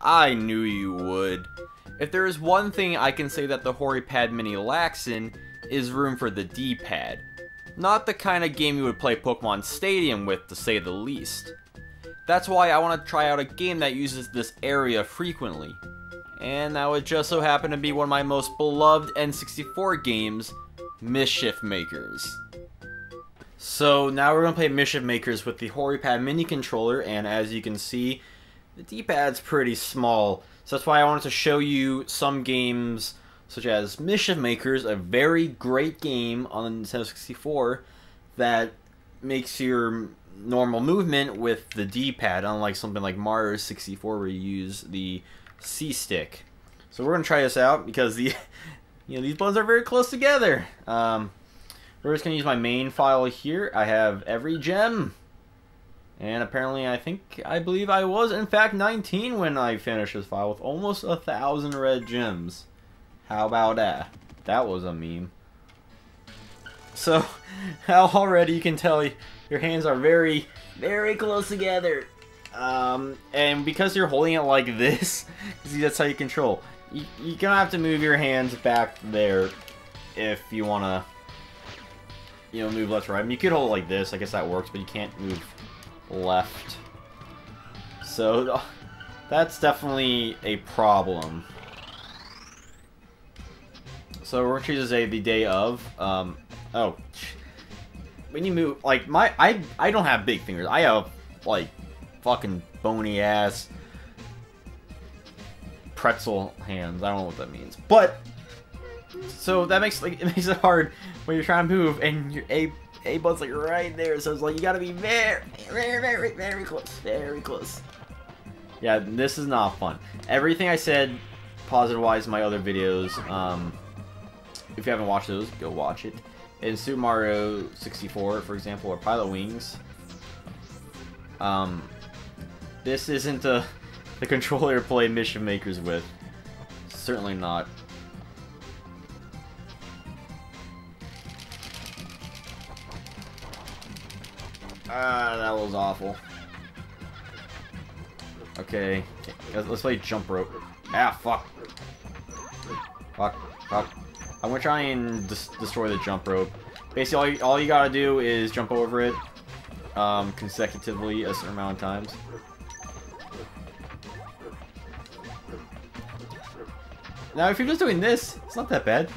I knew you would. If there is one thing I can say that the Horipad Mini lacks in, is room for the D-pad. Not the kind of game you would play Pokemon Stadium with, to say the least. That's why I want to try out a game that uses this area frequently. And that would just so happen to be one of my most beloved N64 games, Mischief Makers. So now we're going to play Mischief Makers with the Horipad Mini Controller, and as you can see, the D-pad's pretty small. So that's why I wanted to show you some games such as Mischief Makers, a very great game on the Nintendo 64 that makes your normal movement with the D-pad, unlike something like Mario 64 where you use the C-stick. So we're going to try this out because these buttons are very close together. We're just going to use my main file here. I have every gem. And apparently I believe I was in fact 19 when I finished this file with almost 1,000 red gems. How about that? That was a meme. So, already you can tell your hands are very, very close together. And because you're holding it like this, see, that's how you control. You're gonna have to move your hands back there if you wanna, move left or right. I mean, you could hold it like this. I guess that works, but you can't move left. So, that's definitely a problem. So we're gonna choose the day of. Oh, when you move, like I don't have big fingers. I have like fucking bony ass pretzel hands. I don't know what that means, but so that makes it makes it hard when you're trying to move and your A button's like right there. So it's like you gotta be very, very, very, very close, very close. Yeah, this is not fun. Everything I said positive-wise in my other videos. If you haven't watched those, go watch it. In Super Mario 64, for example, or Pilot Wings, this isn't the controller to play Mischief Makers with. Certainly not. That was awful. Okay, let's play Jump Rope. Ah, fuck. Fuck, fuck. I'm gonna try and destroy the jump rope. Basically, all you gotta do is jump over it consecutively a certain amount of times. Now, if you're just doing this, it's not that bad.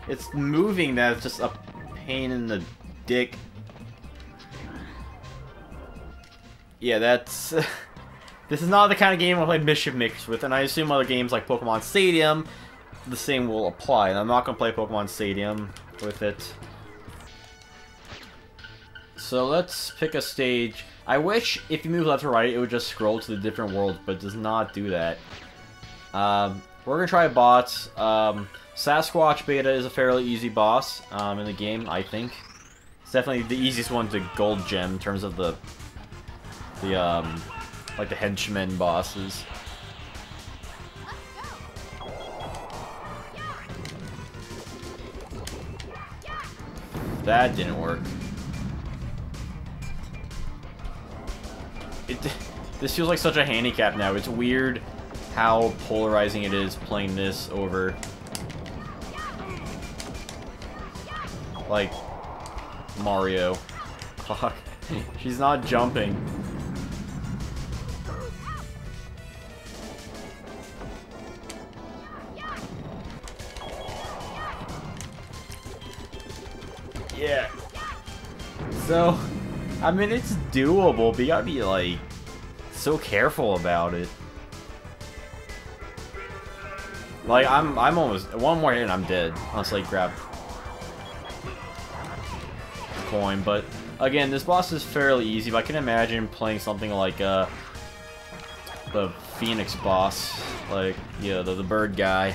It's moving that's just a pain in the dick. Yeah, that's... This is not the kind of game I'll play Mischief Makers with, and I assume other games like Pokemon Stadium, the same will apply, and I'm not going to play Pokemon Stadium with it. So let's pick a stage. I wish if you move left or right, it would just scroll to the different worlds, but it does not do that. We're going to try a boss. Sasquatch Beta is a fairly easy boss in the game, I think. It's definitely the easiest one to gold gem in terms of the like the henchmen bosses. That didn't work. This feels like such a handicap now. It's weird how polarizing it is playing this over like Mario. Fuck. She's not jumping. Yeah. So, I mean, it's doable, but you gotta be, like, so careful about it. Like, I'm almost... One more hit and I'm dead. Unless I grab a coin. But, again, this boss is fairly easy, but I can imagine playing something like, the Phoenix boss. Like, yeah, the bird guy.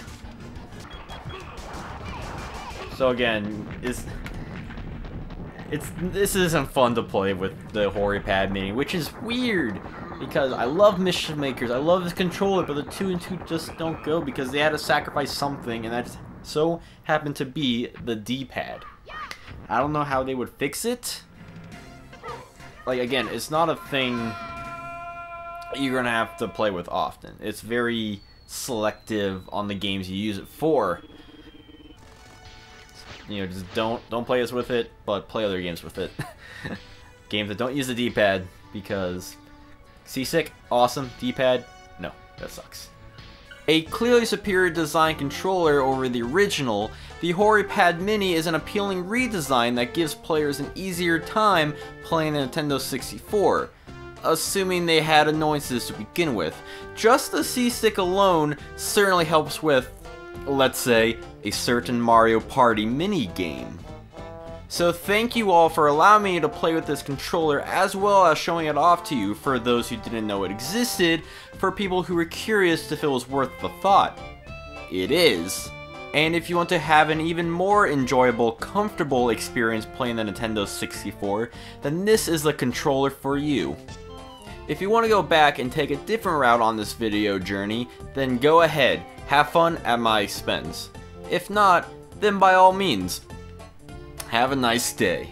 So, again, this isn't fun to play with the Horipad Mini, which is weird because I love Mischief Makers, I love this controller, but the 2 and 2 just don't go because they had to sacrifice something, and that so happened to be the D-pad. I don't know how they would fix it. Like, again, it's not a thing you're gonna have to play with often. It's very selective on the games you use it for. You know, just don't play this with it, but play other games with it. Games that don't use the D-pad, because seasick, awesome. D-pad, no, that sucks. A clearly superior design controller over the original, the Horipad Mini is an appealing redesign that gives players an easier time playing the Nintendo 64, assuming they had annoyances to begin with. Just the C-Stick alone certainly helps with, let's say, a certain Mario Party mini game. So thank you all for allowing me to play with this controller, as well as showing it off to you for those who didn't know it existed, for people who were curious if it was worth the thought. It is. And if you want to have an even more enjoyable, comfortable experience playing the Nintendo 64, then this is the controller for you. If you want to go back and take a different route on this video journey, then go ahead, have fun at my expense. If not, then by all means, have a nice day.